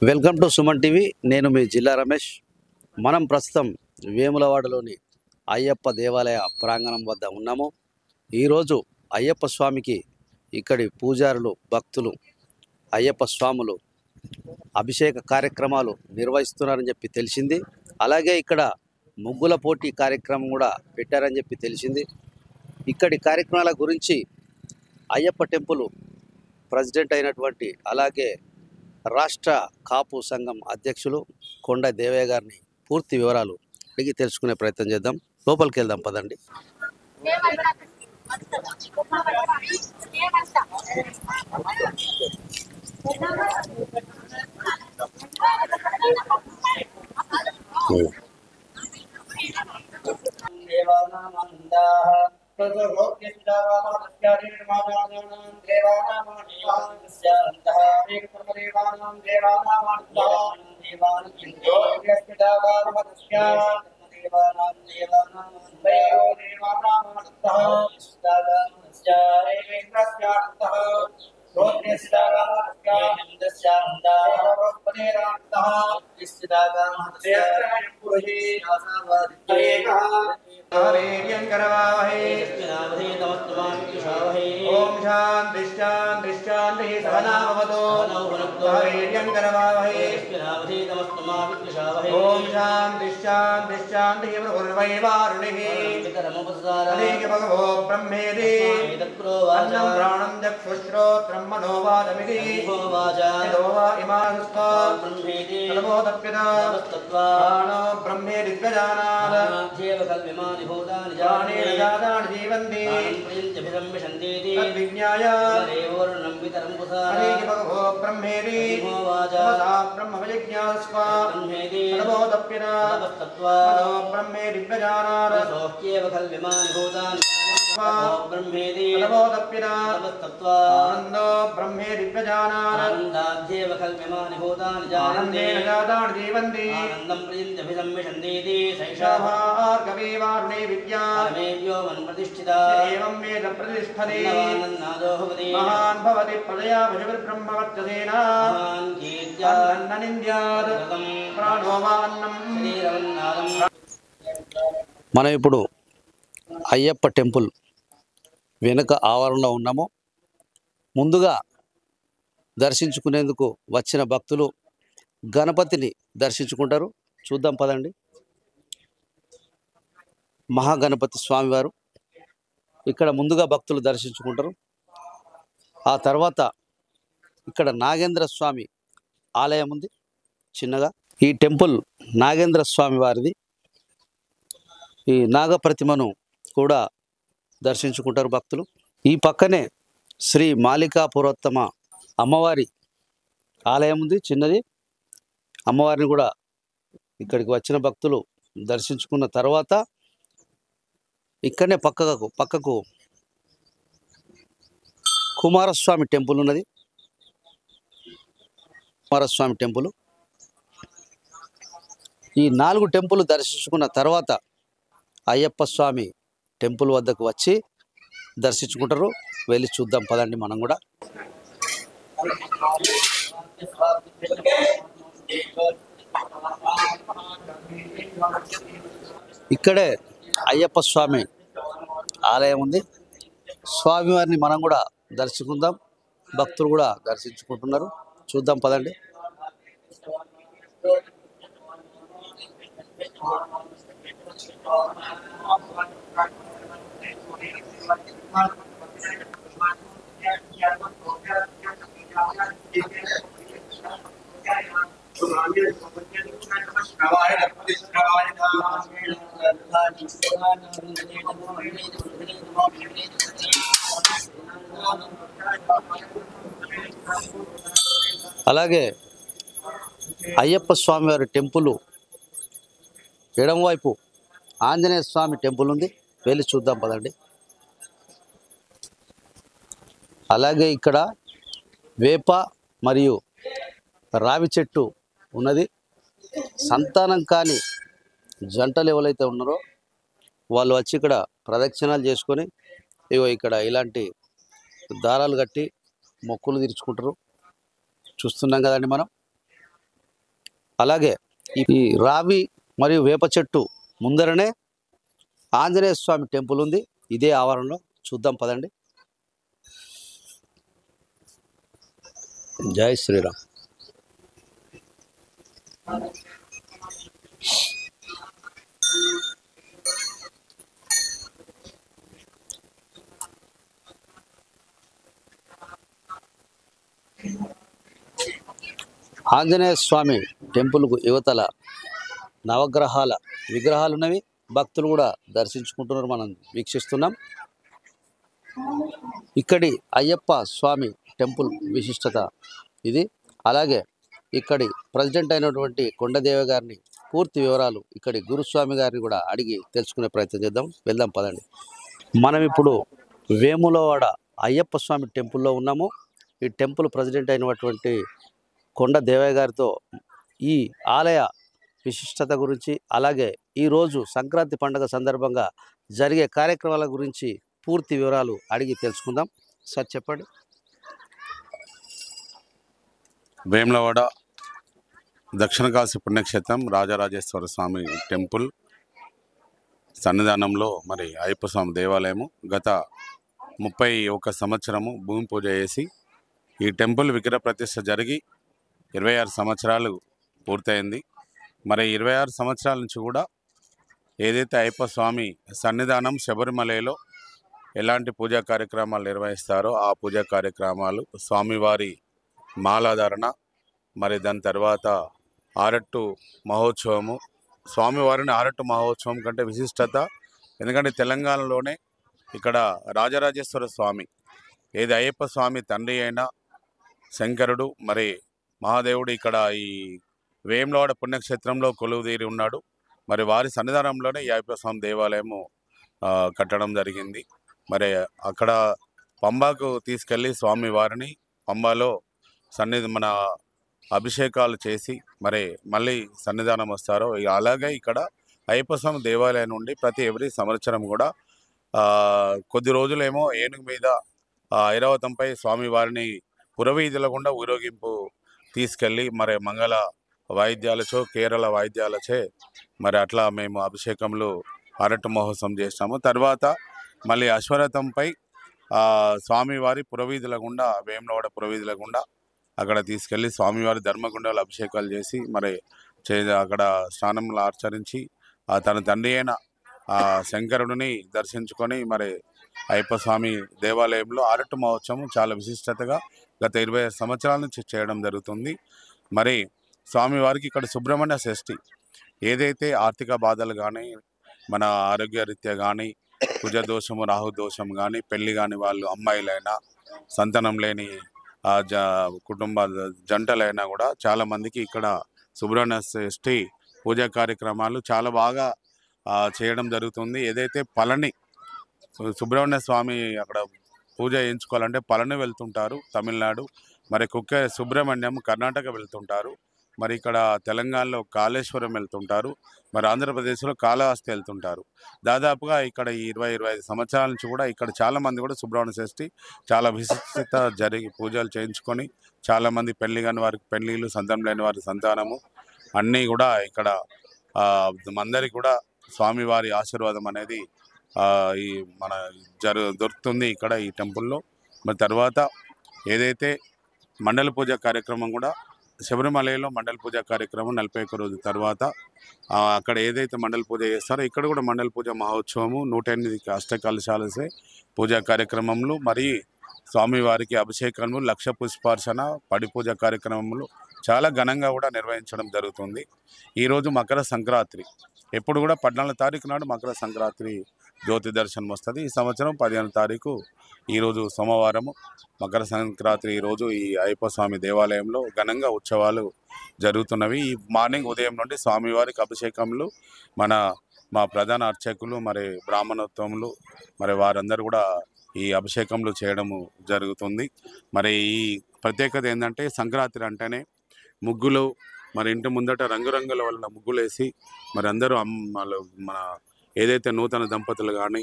Welcome to Suman TV. నేను మీ జిల్లా రమేష్. మనం ప్రస్తుతం వేములవాడలోని అయ్యప్ప దేవాలయ ప్రాంగణం వద్ద ఉన్నాము. ఈరోజు అయ్యప్ప స్వామికి ఇక్కడి పూజారులు, భక్తులు, అయ్యప్ప స్వాములు అభిషేక కార్యక్రమాలు నిర్వహిస్తున్నారని చెప్పి తెలిసింది. అలాగే ఇక్కడ ముగ్గుల పోటీ కార్యక్రమం కూడా పెట్టారని చెప్పి తెలిసింది. ఇక్కడి కార్యక్రమాల గురించి అయ్యప్ప టెంపుల్ ప్రెసిడెంట్ అయినటువంటి, అలాగే రాష్ట్ర కాపు సంఘం అధ్యక్షులు కొండ దేవయ్య గారిని పూర్తి వివరాలు అడిగి తెలుసుకునే ప్రయత్నం చేద్దాం. లోపలికి వెళ్దాం పదండి. ओम शांति शांति शांति सहना भवतु वीर्यं करवावहै ओम शांति शांति शांति प्रभुर्वैवारुणिः अनेक भगवो ब्रह्मेति अन्नं प्राणं चक्षुश्रोत्रं मनोवाचमिति यतो वा इमानस्ता तदबोधप्यता प्राणो ब्रह्मेति गजानात् प्राणेन जातानि जीवन्ति तद्विज्ञाय अनेक भगवो ब्रह्मेति तमसा ब्रह्मविजिज्ञास्व तदबोधप्यता मनो ब्रह्मेति गजानात् आनन्दो ब्रह्मेति गजानात् आनन्देन जातानि जीवन्ति सैषाभार्गवीवारुणे विद्या एवं वेद प्रतिष्ठते महान् भवति प्रजया पशुभिर्ब्रह्मवर्चसेन अन्ननिन्द्यात् प्राणो वा अन्नम्. మనం ఇప్పుడు అయ్యప్ప టెంపుల్ వెనుక ఆవరణలో ఉన్నాము. ముందుగా దర్శించుకునేందుకు వచ్చిన భక్తులు గణపతిని దర్శించుకుంటారు. చూద్దాం పదండి. మహాగణపతి స్వామివారు ఇక్కడ ముందుగా భక్తులు దర్శించుకుంటారు. ఆ తర్వాత ఇక్కడ నాగేంద్ర స్వామి ఆలయం ఉంది చిన్నగా. ఈ టెంపుల్ నాగేంద్ర స్వామి వారిది. ఈ నాగప్రతిమను కూడా దర్శించుకుంటారు భక్తులు. ఈ పక్కనే శ్రీ మాలికాపురోత్తమ అమ్మవారి ఆలయం ఉంది చిన్నది. అమ్మవారిని కూడా ఇక్కడికి వచ్చిన భక్తులు దర్శించుకున్న తర్వాత ఇక్కడనే పక్కకు కుమారస్వామి టెంపుల్ ఉన్నది. కుమారస్వామి టెంపుల్. ఈ 4 టెంపుల్ దర్శించుకున్న తర్వాత అయ్యప్ప స్వామి టెంపుల్ వద్దకు వచ్చి దర్శించుకుంటారు. వెళ్ళి చూద్దాం పదండి మనం కూడా. ఇక్కడే అయ్యప్ప స్వామి ఆలయం ఉంది. స్వామివారిని మనం కూడా దర్శించుకుందాం. భక్తులు కూడా దర్శించుకుంటున్నారు. చూద్దాం పదండి. అలాగే అయ్యప్ప స్వామి వారి టెంపుల్ ఎడమవైపు ఆంజనేయ స్వామి టెంపుల్ ఉంది. వెళ్ళి చూద్దాం పదండి. అలాగే ఇక్కడ వేప మరియు రావి చెట్టు ఉన్నది. సంతానం కాని జంటలు ఎవరైతే ఉన్నారో వాళ్ళు వచ్చి ఇక్కడ ప్రదక్షిణాలు చేసుకొని ఇగో ఇక్కడ ఇలాంటి దారాలు కట్టి మొక్కులు తీర్చుకుంటారు. చూస్తున్నాం కదండి మనం. అలాగే ఈ రావి మరియు వేప చెట్టు ముందరనే ఆంజనేయ స్వామి టెంపుల్ ఉంది. ఇదే ఆవరణలో చూద్దాం పదండి. జై శ్రీరామ్. ఆంజనేయ స్వామి టెంపుల్కు యువతల నవగ్రహాల విగ్రహాలు ఉన్నవి. భక్తులు కూడా దర్శించుకుంటున్నారు, మనం వీక్షిస్తున్నాం. ఇక్కడి అయ్యప్ప స్వామి టెంపుల్ విశిష్టత ఇది. అలాగే ఇక్కడి ప్రెసిడెంట్ అయినటువంటి కొండదేవ గారిని పూర్తి వివరాలు ఇక్కడి గురుస్వామి గారిని కూడా అడిగి తెలుసుకునే ప్రయత్నం చేద్దాం. వెళ్దాం పదండి. మనం ఇప్పుడు వేములవాడ అయ్యప్ప స్వామి టెంపుల్లో ఉన్నాము. ఈ టెంపుల్ ప్రెసిడెంట్ అయినటువంటి కొండ దేవయ్య గారితో ఈ ఆలయ విశిష్టత గురించి, అలాగే ఈరోజు సంక్రాంతి పండుగ సందర్భంగా జరిగే కార్యక్రమాల గురించి పూర్తి వివరాలు అడిగి తెలుసుకుందాం. సార్ చెప్పండి. వేములవాడ దక్షిణ కాశీ పుణ్యక్షేత్రం రాజరాజేశ్వర స్వామి టెంపుల్ సన్నిధానంలో మరి అయ్యప్ప స్వామి దేవాలయము గత 31 సంవత్సరము భూమి పూజ చేసి ఈ టెంపుల్ విగ్రహ ప్రతిష్ఠ జరిగి 26 సంవత్సరాలు పూర్తయింది. మరి 26 సంవత్సరాల నుంచి కూడా ఏదైతే అయ్యప్ప స్వామి సన్నిధానం శబరిమలలో ఎలాంటి పూజా కార్యక్రమాలు నిర్వహిస్తారో ఆ పూజా కార్యక్రమాలు, స్వామివారి మాలాధారణ, మరి దాని తర్వాత ఆరట్టు మహోత్సవము. స్వామివారిని ఆరట్టు మహోత్సవం కంటే విశిష్టత, ఎందుకంటే తెలంగాణలోనే ఇక్కడ రాజరాజేశ్వర స్వామి ఏది అయ్యప్ప స్వామి తండ్రి అయిన శంకరుడు మరి మహాదేవుడు ఇక్కడ ఈ వేములవాడ పుణ్యక్షేత్రంలో కొలువుదీరి ఉన్నాడు. మరి వారి సన్నిధానంలోనే ఈ అయ్యప్ప స్వామి దేవాలయము కట్టడం జరిగింది. మరి అక్కడ పంబాకు తీసుకెళ్ళి స్వామివారిని పంబాలో మన అభిషేకాలు చేసి మరి మళ్ళీ సన్నిధానం వస్తారో. అలాగే ఇక్కడ అయ్యప్ప స్వామి దేవాలయం నుండి ఎవ్రీ సంవత్సరం కూడా కొద్ది రోజులేమో ఏనుగు మీద ఐరావతంపై స్వామివారిని పురవీధుల గుండా ఊరేగింపు తీసుకెళ్ళి మరి మంగళ వాయిద్యాలచో కేరళ వాయిద్యాలచే మరి అట్లా మేము అభిషేకంలో అరట్టు మహోత్సవం చేస్తాము. తర్వాత మళ్ళీ అశ్వరథంపై స్వామివారి పురవీధుల గుండా, వేములవాడ పురవీధుల గుండా అక్కడ తీసుకెళ్ళి స్వామివారి ధర్మగుండాలు అభిషేకాలు చేసి మరి అక్కడ స్నానంలో ఆచరించి తన తండ్రి అయిన శంకరుడిని దర్శించుకొని మరి అయ్యప్ప స్వామి దేవాలయంలో అరట్టు మహోత్సవం చాలా విశిష్టతగా గత 25 సంవత్సరాల నుంచి చేయడం జరుగుతుంది. మరి స్వామివారికి ఇక్కడ సుబ్రహ్మణ్య షష్ఠి ఏదైతే ఆర్థిక బాధలు కానీ, మన ఆరోగ్య రీత్యా కానీ, కుజ దోషము రాహు దోషం కానీ, పెళ్లి కాని వాళ్ళు అమ్మాయిలైనా, సంతానం లేని కుటుంబ జంటలైనా కూడా చాలామందికి ఇక్కడ సుబ్రహ్మణ్య షష్ఠి పూజా కార్యక్రమాలు చాలా బాగా చేయడం జరుగుతుంది. ఏదైతే పళని సుబ్రహ్మణ్య స్వామి అక్కడ పూజ చేయించుకోవాలంటే పళని వెళ్తుంటారు తమిళనాడు, మరి సుబ్రహ్మణ్యం కర్ణాటక వెళ్తుంటారు, మరి ఇక్కడ తెలంగాణలో కాళేశ్వరం వెళ్తుంటారు, మరి ఆంధ్రప్రదేశ్లో కాళహస్తి వెళ్తుంటారు. దాదాపుగా ఇక్కడ ఈ 20-25 సంవత్సరాల నుంచి కూడా ఇక్కడ చాలామంది కూడా సుబ్రహ్మణ్య షష్ఠి చాలా విశిష్టత జరిగి పూజలు చేయించుకొని చాలామంది పెళ్లి కాని వారికి పెళ్లిళ్ళు, సంతానం లేని వారికి సంతానము అన్నీ కూడా ఇక్కడ అందరికి కూడా స్వామివారి ఆశీర్వాదం అనేది ఈ మన దొరుకుతుంది ఇక్కడ ఈ టెంపుల్లో. మరి తర్వాత ఏదైతే మండల పూజ కార్యక్రమం కూడా శబరిమలలో మండల పూజ కార్యక్రమం 41 రోజు తర్వాత అక్కడ ఏదైతే మండల పూజ చేస్తారో ఇక్కడ కూడా మండల పూజ మహోత్సవము 108 అష్టకలశాలసే పూజా కార్యక్రమములు, మరి స్వామివారికి అభిషేకములు, లక్ష పుష్పార్చన, పడి పూజ కార్యక్రమములు చాలా ఘనంగా కూడా నిర్వహించడం జరుగుతుంది. ఈరోజు మకర సంక్రాంతి, ఎప్పుడు కూడా 14 తారీఖు నాడు మకర సంక్రాంతి జ్యోతి దర్శనం వస్తుంది. ఈ సంవత్సరం 15 తారీఖు ఈరోజు సోమవారము మకర సంక్రాంతి. ఈరోజు ఈ అయ్యప్ప స్వామి దేవాలయంలో ఘనంగా ఉత్సవాలు జరుగుతున్నవి. ఈ మార్నింగ్ ఉదయం నుండి స్వామివారికి అభిషేకములు మా ప్రధాన అర్చకులు మరి బ్రాహ్మణోత్తములు మరి వారందరూ కూడా ఈ అభిషేకములు చేయడము జరుగుతుంది. మరి ఈ ప్రత్యేకత ఏంటంటే సంక్రాంతి అంటేనే ముగ్గులు, మరి ఇంటి ముందట రంగురంగుల వల్ల ముగ్గులేసి మరి అందరూ మన ఏదైతే నూతన దంపతులు కానీ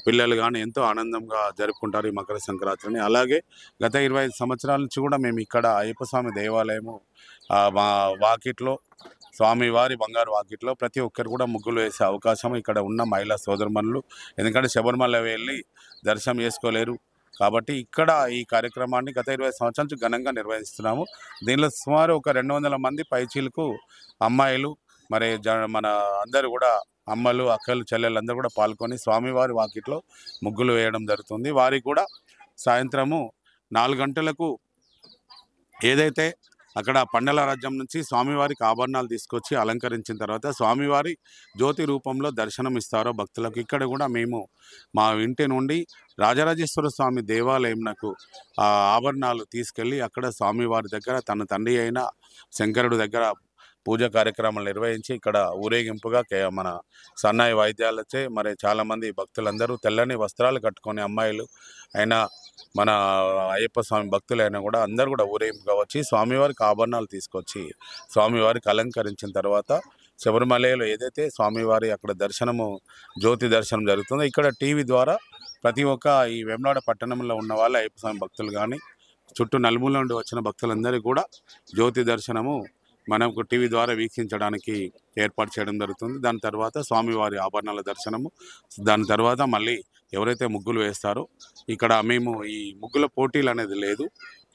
పిల్లలు కానీ ఎంతో ఆనందంగా జరుపుకుంటారు ఈ మకర సంక్రాంతిని. అలాగే గత 25 సంవత్సరాల నుంచి కూడా మేము ఇక్కడ అయ్యప్ప స్వామి దేవాలయము మా వాకిట్లో స్వామివారి బంగారు వాకిట్లో ప్రతి ఒక్కరు కూడా ముగ్గులు వేసే అవకాశం ఇక్కడ ఉన్న మహిళా సోదరుమణులు, ఎందుకంటే శబరిమల వెళ్ళి దర్శనం చేసుకోలేరు కాబట్టి ఇక్కడ ఈ కార్యక్రమాన్ని గత 20 సంవత్సరాల నుంచి ఘనంగా నిర్వహిస్తున్నాము. దీనిలో సుమారు ఒక 200 మంది పైచీలకు అమ్మాయిలు మరి మన అందరూ కూడా అమ్మలు, అక్కలు, చెల్లెలు అందరూ కూడా పాల్గొని స్వామివారి వాకిట్లో ముగ్గులు వేయడం జరుగుతుంది. వారికి కూడా సాయంత్రము 4 గంటలకు ఏదైతే అక్కడ పండల రాజ్యం నుంచి స్వామివారికి ఆభరణాలు తీసుకొచ్చి అలంకరించిన తర్వాత స్వామివారి జ్యోతి రూపంలో దర్శనం ఇస్తారో భక్తులకు, ఇక్కడ కూడా మేము మా ఇంటి నుండి రాజరాజేశ్వర స్వామి దేవాలయంకు ఆభరణాలు తీసుకెళ్ళి అక్కడ స్వామివారి దగ్గర తన తండ్రి అయిన శంకరుడు దగ్గర పూజ కార్యక్రమాలు నిర్వహించి ఇక్కడ ఊరేగింపుగా మన సన్నాయి వాయిద్యాలచే మరి చాలామంది భక్తులందరూ తెల్లని వస్త్రాలు కట్టుకొని అమ్మాయిలు అయినా మన అయ్యప్ప స్వామి భక్తులైనా కూడా అందరూ కూడా ఊరేగింపుగా వచ్చి స్వామివారికి ఆభరణాలు తీసుకొచ్చి స్వామివారికి అలంకరించిన తర్వాత శబరిమలలో ఏదైతే స్వామివారి అక్కడ దర్శనము జ్యోతి దర్శనం జరుగుతుందో ఇక్కడ టీవీ ద్వారా ప్రతి ఒక్క ఈ వేములవాడ పట్టణంలో ఉన్న వాళ్ళు అయ్యప్ప స్వామి భక్తులు కానీ చుట్టూ నలుమూల నుండి వచ్చిన భక్తులందరికీ కూడా జ్యోతి దర్శనము మనకు టీవీ ద్వారా వీక్షించడానికి ఏర్పాటు చేయడం జరుగుతుంది. దాని తర్వాత స్వామివారి ఆభరణాల దర్శనము, దాని తర్వాత మళ్ళీ ఎవరైతే ముగ్గులు వేస్తారో ఇక్కడ మేము ఈ ముగ్గుల పోటీలు అనేది లేదు,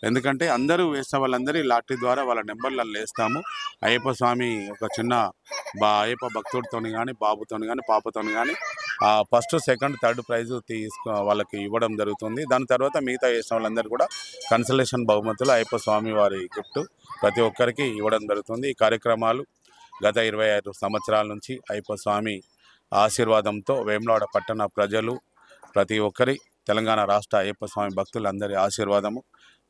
ఎందుకంటే అందరూ వేసిన వాళ్ళందరి లాటరీ ద్వారా వాళ్ళ నెంబర్లను వేస్తాము. అయ్యప్ప స్వామి ఒక చిన్న అయ్యప్ప భక్తుడితో కానీ బాబుతో కానీ పాపతో కానీ ఫస్ట్, సెకండ్, థర్డ్ ప్రైజు వాళ్ళకి ఇవ్వడం జరుగుతుంది. దాని తర్వాత మిగతా వేసిన వాళ్ళందరూ కూడా కన్సలేషన్ బహుమతులు అయ్యప్ప స్వామి వారి గిఫ్ట్ ప్రతి ఒక్కరికి ఇవ్వడం జరుగుతుంది. ఈ కార్యక్రమాలు గత 25 సంవత్సరాల నుంచి అయ్యప్ప స్వామి ఆశీర్వాదంతో వేములవాడ పట్టణ ప్రజలు ప్రతి ఒక్కరి తెలంగాణ రాష్ట్ర అయ్యప్ప స్వామి భక్తులందరి ఆశీర్వాదము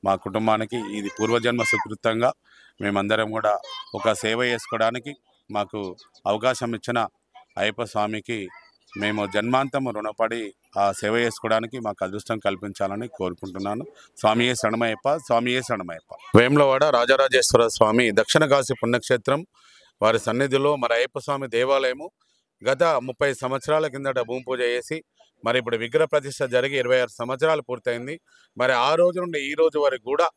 మా కుటుంబానికి ఇది పూర్వజన్మ సుకృతంగా మేమందరం కూడా ఒక సేవ చేసుకోవడానికి మాకు అవకాశం ఇచ్చిన అయ్యప్ప స్వామికి మేము జన్మాంతము రుణపడి ఆ సేవ చేసుకోవడానికి మాకు అదృష్టం కల్పించాలని కోరుకుంటున్నాను. స్వామియే శరణమయ్యప్ప, స్వామియే శరణమయ్యప్ప. వేములవాడ రాజరాజేశ్వర స్వామి దక్షిణ కాశీ పుణ్యక్షేత్రం వారి సన్నిధిలో మరి అయ్యప్ప స్వామి దేవాలయము గత 30 సంవత్సరాల కిందట భూమి పూజ చేసి మరి ఇప్పుడు విగ్రహ ప్రతిష్ట జరిగి 26 సంవత్సరాలు పూర్తయింది. మరి ఆ రోజు నుండి ఈ రోజు వరకు కూడా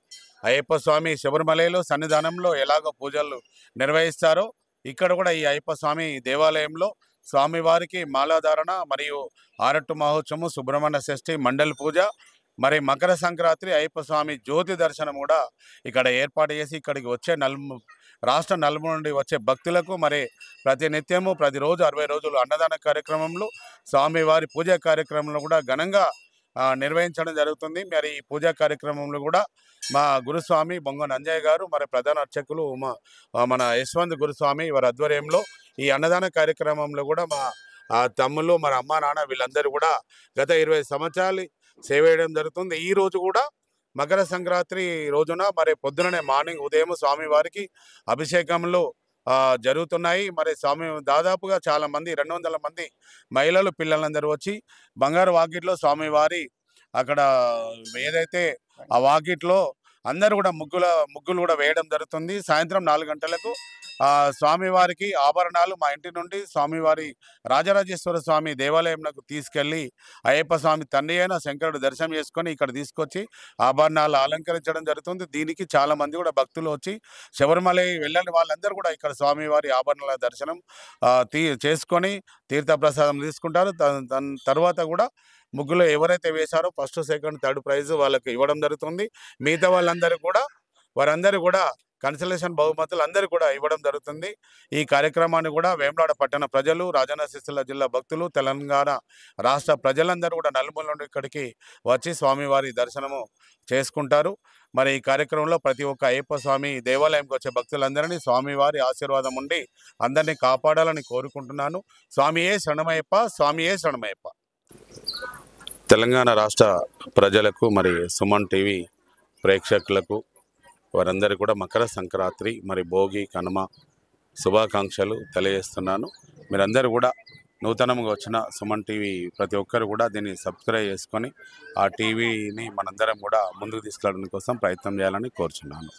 అయ్యప్ప స్వామి శబరిమలలో సన్నిధానంలో ఎలాగో పూజలు నిర్వహిస్తారో ఇక్కడ కూడా ఈ అయ్యప్ప స్వామి దేవాలయంలో స్వామివారికి మాలాధారణ మరియు ఆరట్టు మహోత్సవం, సుబ్రహ్మణ్య షష్ఠి, మండలి పూజ, మరి మకర సంక్రాంతి అయ్యప్ప స్వామి జ్యోతి దర్శనం కూడా ఇక్కడ ఏర్పాటు చేసి ఇక్కడికి వచ్చే రాష్ట్ర నలుమూల నుండి వచ్చే భక్తులకు మరి ప్రతి నిత్యము ప్రతిరోజు 60 రోజులు అన్నదాన కార్యక్రమంలో స్వామివారి పూజా కార్యక్రమంలో కూడా ఘనంగా నిర్వహించడం జరుగుతుంది. మరి ఈ పూజా కార్యక్రమంలో కూడా మా గురుస్వామి బొంగ నంజయ్య గారు మరి ప్రధాన అర్చకులు మన యశ్వంత్ గురుస్వామి వారి ఆధ్వర్యంలో ఈ అన్నదాన కార్యక్రమంలో కూడా మా తమ్ముళ్ళు మరి అమ్మ నాన్న వీళ్ళందరూ కూడా గత 20 సంవత్సరాలు సేవ చేయడం జరుగుతుంది. ఈ రోజు కూడా మకర సంక్రాంతి రోజున మరి పొద్దుననే మార్నింగ్ ఉదయం స్వామివారికి అభిషేకంలో జరుగుతున్నాయి. మరి స్వామి దాదాపుగా చాలా మంది 200 మంది మహిళలు పిల్లలందరూ వచ్చి బంగారు వాకిట్లో స్వామివారి అక్కడ ఏదైతే ఆ వాకిట్లో అందరూ కూడా ముగ్గులు కూడా వేయడం జరుగుతుంది. సాయంత్రం 4 గంటలకు స్వామివారికి ఆభరణాలు మా ఇంటి నుండి స్వామివారి రాజరాజేశ్వర స్వామి దేవాలయంకు తీసుకెళ్ళి అయ్యప్ప స్వామి తండ్రి అయిన శంకరుడు దర్శనం చేసుకొని ఇక్కడ తీసుకొచ్చి ఆభరణాలు అలంకరించడం జరుగుతుంది. దీనికి చాలా మంది కూడా భక్తులు వచ్చి శబరిమల వెళ్ళని వాళ్ళందరూ కూడా ఇక్కడ స్వామివారి ఆభరణాల దర్శనం చేసుకొని తీర్థప్రసాదం తీసుకుంటారు. తర్వాత కూడా ముగ్గులు ఎవరైతే వేశారో ఫస్ట్, సెకండ్, థర్డ్ ప్రైజ్ వాళ్ళకి ఇవ్వడం జరుగుతుంది. మిగతా వారందరూ కూడా కన్సలేషన్ బహుమతులు అందరూ కూడా ఇవ్వడం జరుగుతుంది. ఈ కార్యక్రమాన్ని కూడా వేములవాడ పట్టణ ప్రజలు, రాజన్న సిరిసిల్ల జిల్లా భక్తులు, తెలంగాణ రాష్ట్ర ప్రజలందరూ కూడా నలుమూల నుండి ఇక్కడికి వచ్చి స్వామివారి దర్శనము చేసుకుంటారు. మరి ఈ కార్యక్రమంలో ప్రతి ఒక్క అయ్యప్ప స్వామి దేవాలయంకి వచ్చే భక్తులందరినీ స్వామివారి ఆశీర్వాదం ఉండి అందరినీ కాపాడాలని కోరుకుంటున్నాను. స్వామియే శరణమయ్యప్ప, స్వామియే శరణమయ్యప్ప. తెలంగాణ రాష్ట్ర ప్రజలకు మరి సుమన్ టీవీ ప్రేక్షకులకు వారందరూ కూడా మకర సంక్రాంతి మరి భోగి కనుమ శుభాకాంక్షలు తెలియజేస్తున్నాను. మీరందరూ కూడా నూతనంగా వచ్చిన సుమన్ టీవీ ప్రతి ఒక్కరు కూడా దీన్ని సబ్స్క్రైబ్ చేసుకొని ఆ టీవీని మనందరం కూడా ముందుకు తీసుకెళ్ళడం కోసం ప్రయత్నం చేయాలని కోరుచున్నాను.